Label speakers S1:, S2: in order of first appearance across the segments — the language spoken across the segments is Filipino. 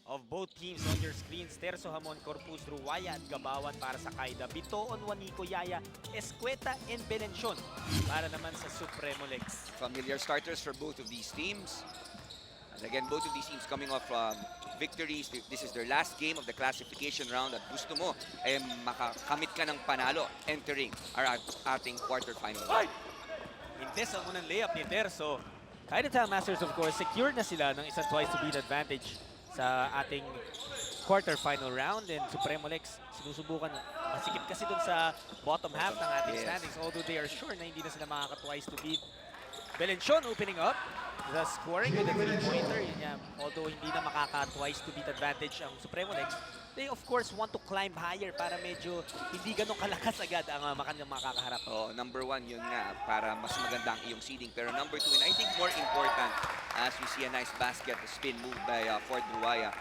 S1: of both teams on your screens. Terzo, Hamon, Corpus, Ruwaya at Gabawan para sa Caida. Bitoon, Juanico, Yaya, Escueta, and Belención para naman sa Supremo Lex.
S2: Familiar starters for both of these teams. And again, both of these teams coming off victories. This is their last game of the classification round at gusto mo makakamit ka ng panalo entering our ating quarterfinal.
S1: Intes ang unang layup ni Terzo. Caida Masters, of course, secured na sila ng isang twice to beat advantage sa ating quarterfinal round, and Supremo Lex sinusubukan. Masikip kasi dun sa bottom half ng ating standings, although they are sure na hindi na sila makaka-twice to beat. Belención opening up, the scoring with a three-pointer. Although hindi na makaka-twice to beat advantage ang Supremo Lex, they of course want to climb higher para medyo hindi ganun kalakas agad ang kanilang makakaharap.
S2: Oh, number one, yun nga, para mas maganda ang iyong seeding. Pero number two, and I think more important, as we see a nice basket spin move by Ford Ruwaya,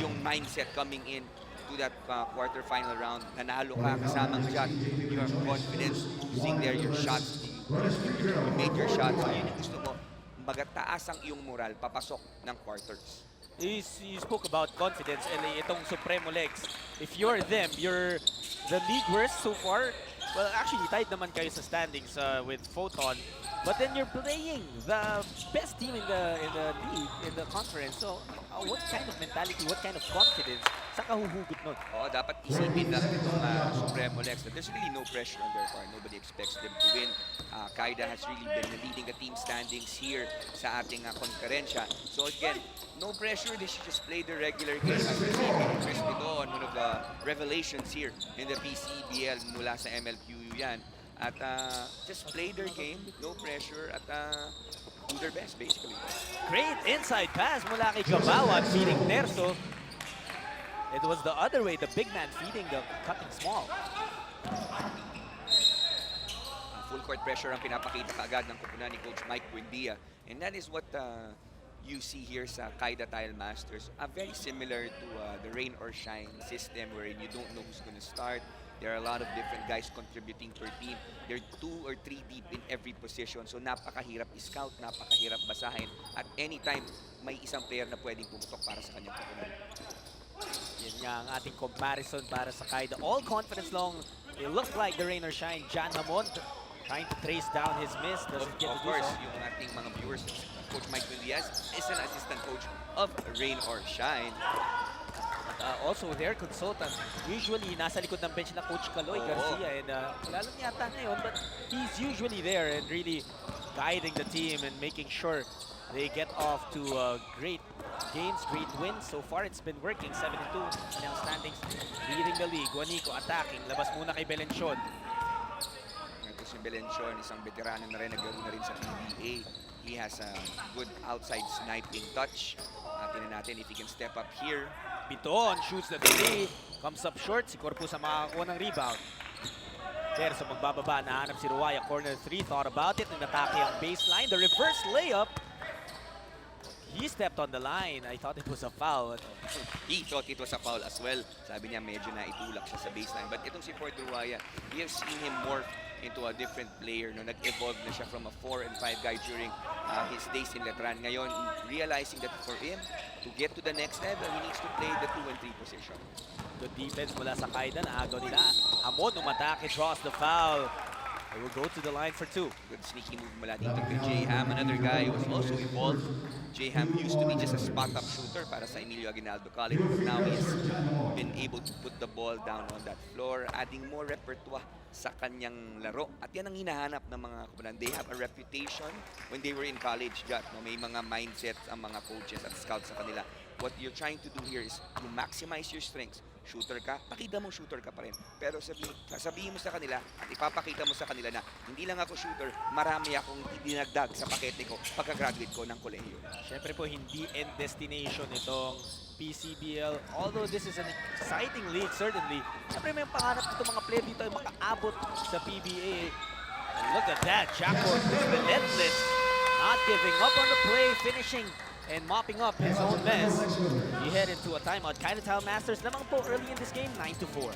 S2: yung mindset coming in to that quarterfinal round. Nanalo ka, kasamang shot, you have confidence, using there your shots, you made your shots, so yun yung gusto mo, magataas ang iyong moral, papasok ng quarters.
S1: You spoke about confidence, and itong Supremo Lex, if you're them, you're the league worst so far. Well, actually, tied naman kayo sa standings with Photon, but then you're playing the best team in the league, in the conference. So, what kind of mentality, what kind of confidence sa kahuhugot nun?
S2: Oh, dapat isipin lang itong Supremo Lex that there's really no pressure on their part. Nobody expects them to win. Caida has really been leading the team standings here sa ating konferensya. So again, no pressure. They should just play the regular game. As we see, Chris Bidon, one of the revelations here in the PCBL mula sa MLQ yan. At just play their game, no pressure, at do their best basically.
S1: Great inside pass mula kay Gabawan feeding Terzo. It was the other way, the big man feeding the cutting small.
S2: Full court pressure ang pinapakita kaagad ng kupunan ni Coach Mike Buendia. And that is what you see here sa Caida Tile Masters. Very similar to the rain or shine system wherein you don't know who's going to start. There are a lot of different guys contributing per team. They're 2 or 3 deep in every position. So napakahirap i-scout, napakahirap basahin. At anytime, may isang player na pwedeng pumutok para sa kanyang kupunan.
S1: Yan nga ang ating comparison para sa Caida. All confidence long. It looked like the rain or shine. Jan Hamon trying to trace down his miss. Doesn't get to do so.
S2: Of course, yung ating mga viewers, Coach Mike Villias is an assistant coach of Rain or Shine.
S1: Also their consultant, usually nasa likod ng bench na Coach Caloy Garcia, and wala lang yata ngayon, but he's usually there and really guiding the team and making sure they get off to great games, great wins. So far it's been working. 7-2 in ang standings, leading the league. Juanico attacking, labas muna kay Belención.
S2: Si Belención, isang veterano na rin, naglaro na rin sa PBA. He has a good outside sniping touch. Tingnan natin if he can step up here.
S1: Biton shoots the 3, comes up short. Si Corpus ang makakakuha ng rebound. Terzo magbababa, nahanap si Ruwaya, corner 3, thought about it, natake ang baseline. The reverse layup. He stepped on the line. I thought it was a foul.
S2: He thought it was a foul as well. Sabi niya medyo na itulak siya sa baseline. But itong si Ford Ruwaya, we have seen him morph into a different player. No, nag-evolve na siya from a 4 and 5 guy during his days in Letran. Ngayon, realizing that for him to get to the next level, he needs to play the 2 and 3 position.
S1: Good defense mula sa Caida. Naagaw nila. Hamon umatake, draws the foul. They will go to the line for 2.
S2: Good sneaky move mula dito kay J-Ham, another guy who was also involved. J-Ham used to be just a spot-up shooter para sa Emilio Aguinaldo College. Now he's been able to put the ball down on that floor, adding more repertoire sa kanyang laro. At yan ang hinahanap ng mga kupunan. They have a reputation when they were in college, Jat. No? May mga mindsets ang mga coaches at scouts sa kanila. What you're trying to do here is to maximize your strengths. Shooter ka, pakita mo shooter ka pa rin. Pero sabihin mo sa kanila at ipapakita mo sa kanila na hindi lang ako shooter, marami akong dinagdag sa pakete ko pagka-graduate ko ng kolehiyo.
S1: Siyempre po, hindi end destination itong PCBL. Although this is an exciting league, certainly. Siyempre may pangarap itong mga player dito ay makaabot sa PBA. And look at that, Jaco is relentless. Not giving up on the play, finishing and mopping up his own mess. He head into a timeout. Caida Tile Masters lamang po early in this game, 9-4.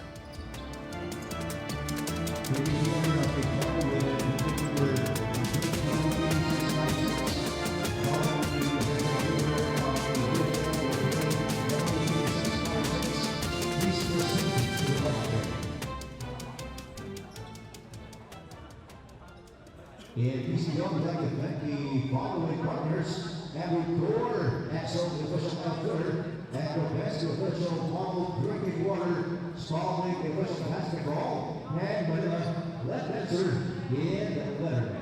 S3: In PCBL, we'd like to thank the following partners: Core, Axel, the official outfitter, and Best official bottled drinking water, Spalding, the official basketball, and Manila, left answer in Letterman.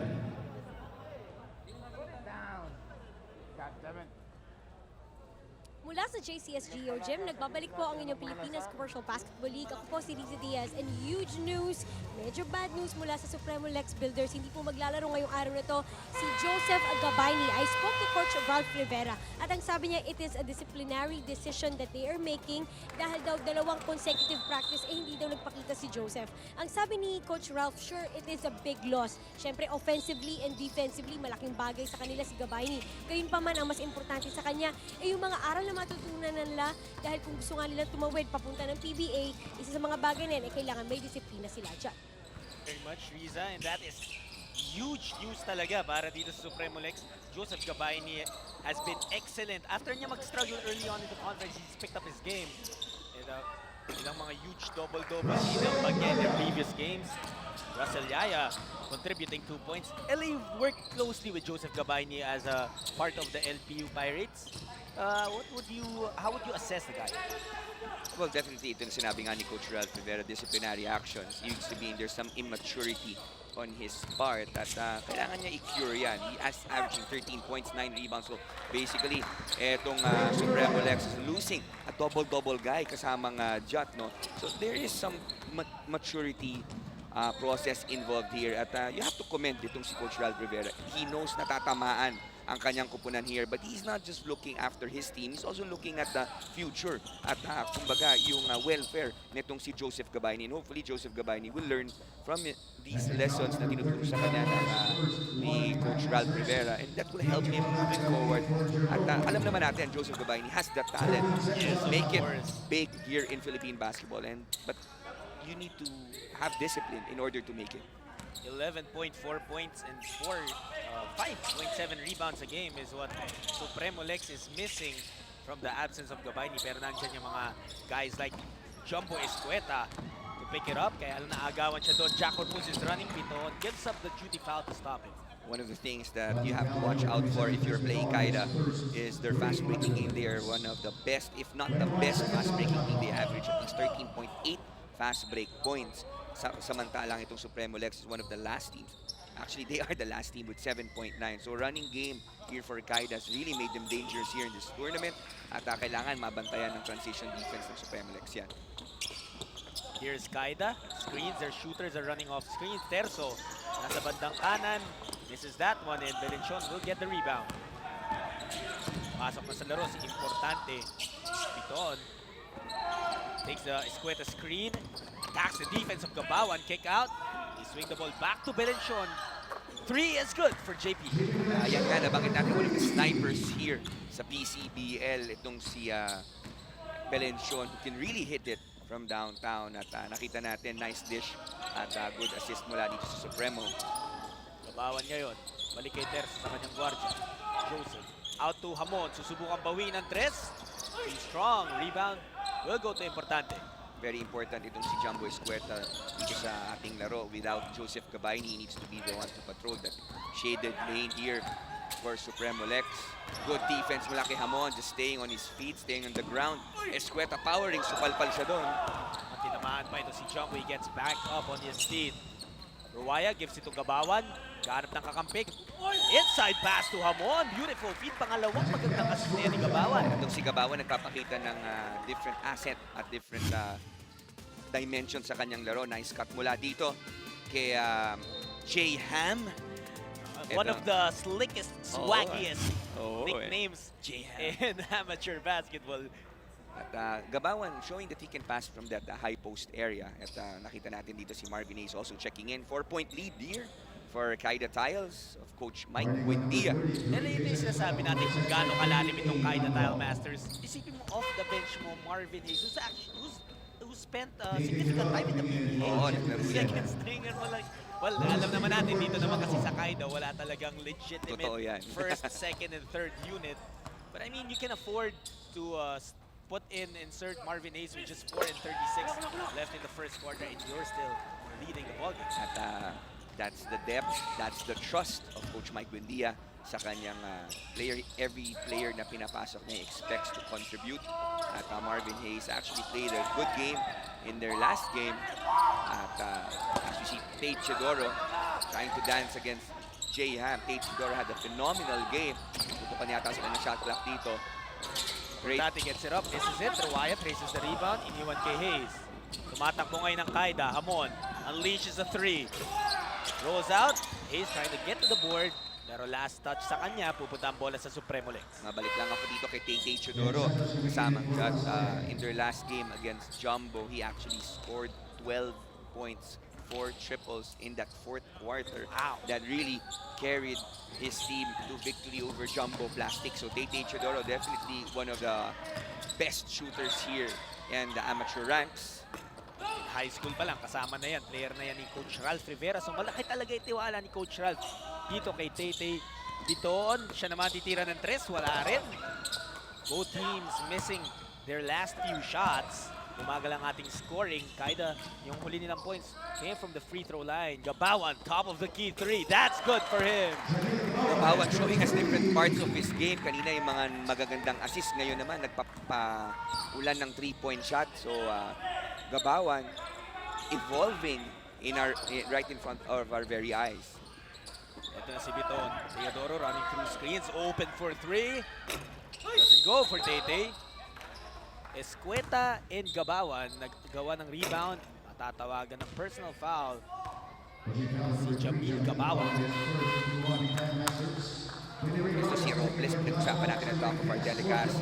S4: Mula sa JCSGO Gym, nagbabalik po ang inyong Pilipinas Commercial Basketball League. Ako po si Riza Diaz, and huge news, medyo bad news mula sa Supremo Lex Builders. Hindi po maglalaro ngayong araw na to si Joseph Gabayni. I spoke to Coach Ralph Rivera at ang sabi niya, it is a disciplinary decision that they are making dahil daw dalawang consecutive practice hindi daw nagpakita si Joseph. Ang sabi ni Coach Ralph, sure, it is a big loss. Siyempre, offensively and defensively, malaking bagay sa kanila si Gabayni. Gayunpaman, ang mas importante sa kanya ay yung mga aral na matutunan nila dahil kung gusto nga nila tumawid papunta ng PBA, isa sa mga bagay na yan ay kailangan may disiplina sila dyan.
S1: Very much, Riza, and that is huge news talaga para dito sa Supremo Lex. Joseph Gabayni has been excellent. After niya mag-struggle early on in the conference, he's picked up his game. And ilang mga huge double-double nilang bagay in their previous games. Russell Yaya contributing 2 points. LA worked closely with Joseph Gabayni as a part of the LPU Pirates. How would you assess the guy?
S2: Well, definitely ito na sinabi nga ni Coach Ralph Rivera, disciplinary actions. Ibig sabihin, there's some immaturity on his part at kailangan niya i-cure yan. He has averaging 13 points, 9 rebounds. So basically, etong Supremo Lex is losing a double-double guy kasamang Jot, no? So there is some maturity process involved here at you have to commend itong si Coach Ralph Rivera. He knows na tatamaan ang kanyang kupunan here, but he's not just looking after his team, he's also looking at the future at kumbaga yung welfare nitong si Joseph Gabayni. And hopefully Joseph Gabayni will learn from these lessons na tinuturo sa kanya ni Coach Ralph Rivera, and that will help him moving forward. At alam naman natin, Joseph Gabayni has the talent to make it big here in Philippine basketball, but you need to have discipline in order to make it.
S1: 11.4 points and 5.7 rebounds a game is what Supremo Lex is missing from the absence of Gabayni. Pero nandiyan yung mga guys like Jumbo Escueta to pick it up. Kaya naagawan siya doon. Jack Ormuz is running pito, gives up the duty foul to stop it.
S2: One of the things that you have to watch out for if you're playing Caida is their fast breaking game. They are one of the best, if not the best fast breaking team. They average at least 13.8 fast break points. Samantalang itong Supremo Lex is one of the last teams. Actually, they are the last team with 7.9. So running game here for Caida has really made them dangerous here in this tournament. At kailangan mabantayan ng transition defense ng Supremo Lex yan.
S1: Here's Caida. Screens, their shooters are running off screens. Terzo, nasa bandang kanan. Misses that one, and Belenchon will get the rebound. Pasok na sa laro si Importante. Piton takes the Escueta screen. Attacks the defense of Gabawan. Kick out. He swing the ball back to Belenchon. 3 is good for JP.
S2: Ayan nga, nabanggit natin one of the snipers here sa PCBL. Itong si Belenchon, who can really hit it from downtown. At nakita natin, nice dish at good assist mula dito sa Supremo.
S1: Gabawan ngayon. Balik kay Terzo sa kanyang guardia. Joseph out to Hamon. Susubukan bawiin ng tres. He's strong. Rebound will go to Importante.
S2: Very important itong si Jumbo Escueta dito sa ating laro. Without Joseph Gabayni, he needs to be the one to patrol that shaded lane here for Supremo Lex. Good defense mula kay Hamon, just staying on his feet, staying on the ground. Escueta powering, supalpal siya doon.
S1: At tinamaan pa ito si Jumbo. He gets back up on his feet. Ruwaya gives it to Gabawan. Ganap ng kakampik. Inside pass to Hamon. Beautiful feed. Pangalawang magandang assist ni Gabawan.
S2: Itong si Gabawan nagpapakita ng different asset at different dimension sa kanyang laro. Nice cut mula dito kay J. Ham.
S1: One of the slickest, swaggiest nicknames in amateur basketball.
S2: At Gabawan showing that he can pass from that high post area. At nakita natin dito si Marvin Hayes also checking in. 4-point lead here for Caida Tiles of Coach Mike Buendia.
S1: And ito yung sinasabi natin kung gaano kalalim itong Caida Tile Masters. Isipin mo off the bench mo, Marvin Hayes, who spent significant time in the PBA. Second stringer mo lang. Well, alam naman natin dito naman kasi sa Caida, wala talagang legitimate first, second, and third unit. But I mean, you can afford to insert Marvin Hayes with just 4 and 36 left in the first quarter, and you're still leading the ballgame.
S2: At That's the depth, that's the trust of Coach Mike Buendia sa kanyang player. Every player na pinapasok niya expects to contribute. At Marvin Hayes actually played a good game in their last game. At as you see, Tate Chidoro trying to dance against J Ham. Tate Chidoro had a phenomenal game. Tutukan yata sa kanyang shot clock dito. Great.
S1: Tati gets it up, misses it. Ruaya traces the rebound, iniwan kay Hayes. Tumatakbo ngayon ng Caida. Hamon unleashes a 3. Rolls out. Hayes trying to get to the board. Pero last touch sa kanya, pupunta ang bola sa Supremo Lex.
S2: Mabalik lang ako dito kay Tate Chidoro. Kasamang shot in their last game against Jumbo. He actually scored 12 points, 4 triples in that fourth quarter.
S1: Wow.
S2: That really carried his team to victory over Jumbo Plastic. So Tate Chidoro definitely one of the best shooters here in the amateur ranks.
S1: High school pa lang, kasama na yan. Player na yan ni Coach Ralph Rivera. So malaki talaga yung tiwala ni Coach Ralph dito kay Tate. Bitoon, siya naman titira ng 3, wala rin. Both teams missing their last few shots. Lumagal ang ating scoring. Caida, yung huli nilang points came from the free throw line. Gabawan, top of the key 3. That's good for him.
S2: Gabawan showing us different parts of his game. Kanina yung mga magagandang assist. Ngayon naman, nagpapaulan ng 3-point shot. So, Gabawan evolving right in front of our very eyes.
S1: Ito na si Biton. Teodoro running through screens. Open for 3. Doesn't go for Tate. Escueta and Gabawan naggawa ng rebound. Matatawagan ng personal foul si Jamil Gabawan.
S2: Ito si Robles. Pinag-usapan natin ang top of our telecast.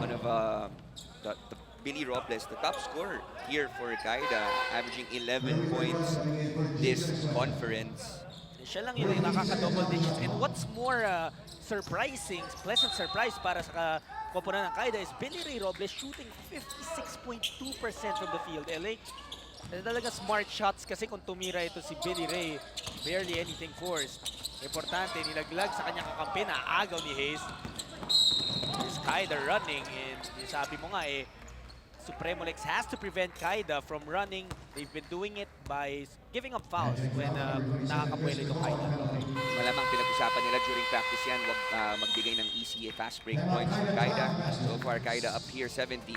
S2: One of the Billy Robles, the top scorer here for Caida, averaging 11 points this conference.
S1: Siya lang yun yung nakaka-double digits. And what's more surprising, pleasant surprise para sa koponan ng Caida is Billy Ray Robles shooting 56.2% from the field. LA, talaga smart shots kasi kung tumira ito si Billy Ray, barely anything forced. Importante, nilaglag sa kanyang kakampi na agaw ni Hayes. Is Caida running, and sabi mo nga Supremo Lex has to prevent Caida from running. They've been doing it by giving up fouls when nakakapuelo itong Caida.
S2: Malamang pinag-usapan nila during practice yan, wag magbigay ng easy fast break points for Caida. So far, Caida up here 17-9.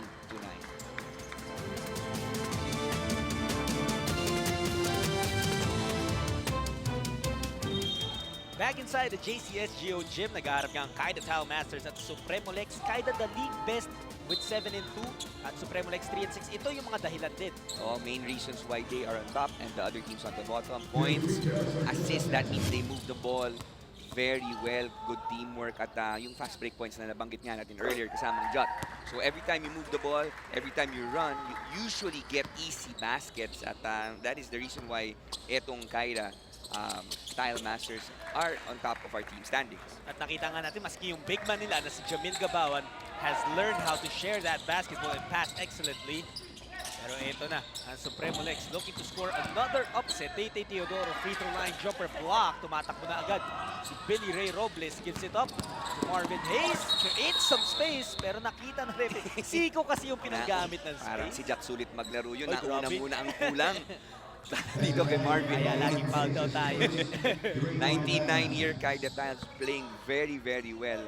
S1: Back inside the JCSGO gym, nag-aarap nga ang Caida Tile Masters at Supremo Lex. Caida the league best with 7-2 at Supremo Lex 3-6. Ito yung mga dahilan din.
S2: Main reasons why they are on top and the other teams on the bottom. Points, assists, that means they move the ball very well. Good teamwork at yung fast break points na nabanggit nga natin earlier kasamang Jot. So every time you move the ball, every time you run, you usually get easy baskets at that is the reason why etong Caida Tile Masters are on top of our team standings.
S1: At nakita nga natin, maski yung big man nila na si Jamil Gabawan has learned how to share that basketball and pass excellently. Pero ito na, ang Supremo Lex looking to score another upset. Tate Teodoro, free throw line, jumper block. Tumatakbo na agad. Si Billy Ray Robles gives it up to Marvin Hayes. Creates some space, pero nakita na rin. Siko kasi yung pinagamit ng space.
S2: Parang si Jack sulit maglaro yun.
S1: Oy,
S2: Nauna
S1: grabe.
S2: muna ang kulang. Dito kay Marvin.
S1: Kaya laging foul daw tayo.
S2: 99-year Caida Tiles playing very, very well.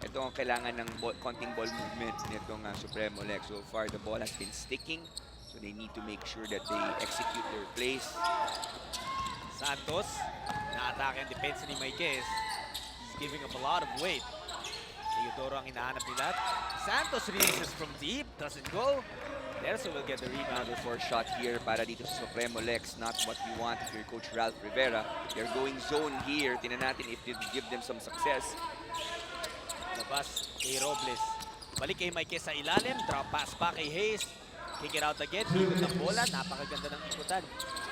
S2: Ito ang kailangan ng konting ball movement nitong Supremo Lex. So far, the ball has been sticking. So they need to make sure that they execute their plays.
S1: Santos, na-atake ang depensa ni Maikes. He's giving up a lot of weight. Teodoro ang hinahanap nila. Santos releases from deep, doesn't go. Terzo will get the rebound.
S2: Another 4 shot here para dito sa Supremo Lex. Not what we want if you're Coach Ralph Rivera. They're going zone here. Tingnan natin if they give them some success.
S1: Labas kay Robles. Balik kay Maikes sa ilalim. Drop pass pa kay Hayes. Kick it out again. Ikot ng bola. Napakaganda ng ikutan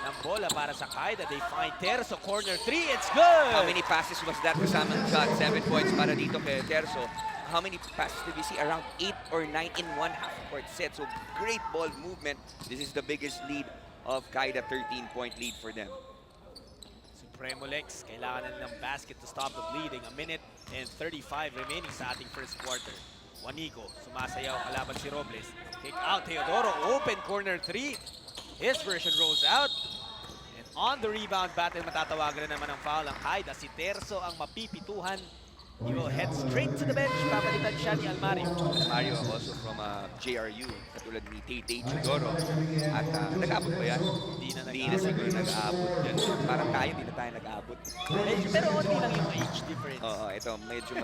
S1: ng bola para sa Caida. They find Terzo. Corner 3. It's good!
S2: How many passes was that kasamang shot? 7 points para dito kay Terzo. How many passes did we see? Around 8 or 9 in one half-court set. So great ball movement. This is the biggest lead of Caida, 13-point lead for them.
S1: Supremo Lex, kailangan na ng basket to stop the bleeding. A minute and 35 remaining sa ating first quarter. Juanico, sumasayaw kalaban si Robles. Kick out, Teodoro, open corner 3. His version rolls out. And On the rebound battle, matatawagan na naman ng foul ang Caida. Si Terzo ang mapipituhan. He will head straight to the bench. Papalitan siya ni Almario.
S2: Mario also from JRU, katulad ni Tay Chudoro. At nag-aabot ba yan? Hindi na siguro nag-aabot yan. Parang tayo, hindi na tayo nag-aabot.
S1: Pero only lang yung age difference.
S2: Oo, ito, medyo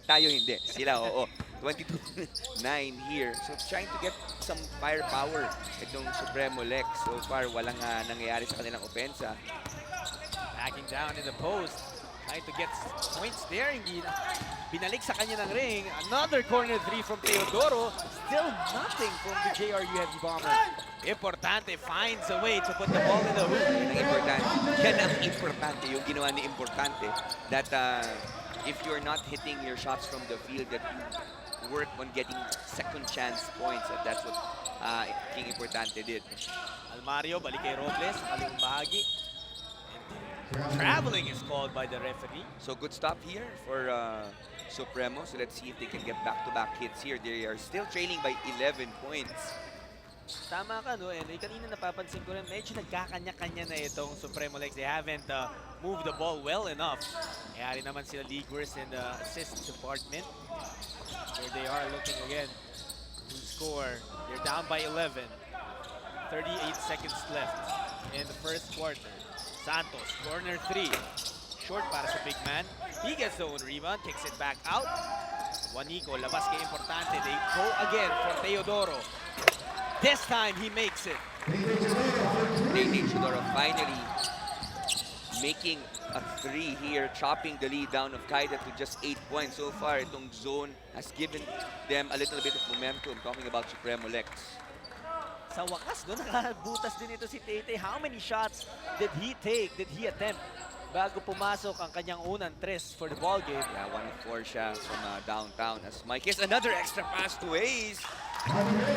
S2: tayo hindi. Sila, oo. 22-9 here. So trying to get some firepower itong Supremo Lex. So far, walang nangyayari sa kanilang opensa.
S1: Backing down in the post. Trying to get points there. Hindi na. Binalik sa kanya ng ring. Another corner three from Teodoro. Still nothing from the JRU Heavy Bomber. Importante finds a way to put the ball in the hoop.
S2: Yan ang importante. Yung ginawa ni Importante. That if you're not hitting your shots from the field, that you work on getting second chance points. And that's what King Importante did.
S1: Almario, balik kay Robles. Kaling bahagi. Traveling is called by the referee.
S2: So good stop here for Supremo. So let's see if they can get back-to-back hits here. They are still trailing by 11 points.
S1: Tama ka, no? And kanina napapansin ko rin, medyo nagkakanya-kanya na itong Supremo Lex. They haven't moved the ball well enough. Kaya rin naman sila league worst in the assists department. Here they are looking again to score. They're down by 11. 38 seconds left in the first quarter. Santos, corner three. Short para sa big man. He gets the own rebound, kicks it back out. Juanico, labas kay Importante. They go again for Teodoro. This time, he makes it.
S2: Teodoro finally making a three here, chopping the lead down of Caida to just 8 points. So far, itong zone has given them a little bit of momentum. Talking about Supremo Lex.
S1: Sa wakas, doon nakabutas din ito si Tete. How many shots did he take, did he attempt bago pumasok ang kanyang unang tres for the ball game?
S2: Yeah, 1 of 4 siya from downtown. As Mike is another extra pass to Ace.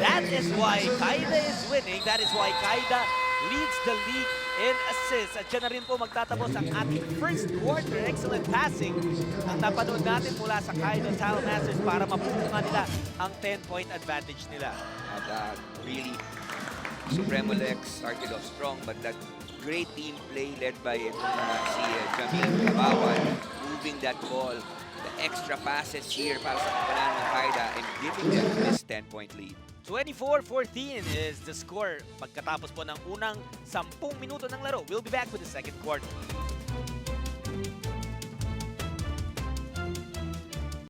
S1: That is why Caida is winning. That is why Caida leads the league in assists. At dyan na rin po magtatapos ang ating first quarter. Excellent passing ang napanood natin mula sa Caida Tile Masters para mapupungan nila ang 10-point advantage nila.
S2: And really, Supremo Lex started off strong, but that great team play led by si Jamil Cabawan, moving that ball, the extra passes here para sa kapanan ng Caida and giving them this 10-point lead.
S1: 24-14 is the score pagkatapos po ng unang 10 minuto ng laro. We'll be back with the second quarter.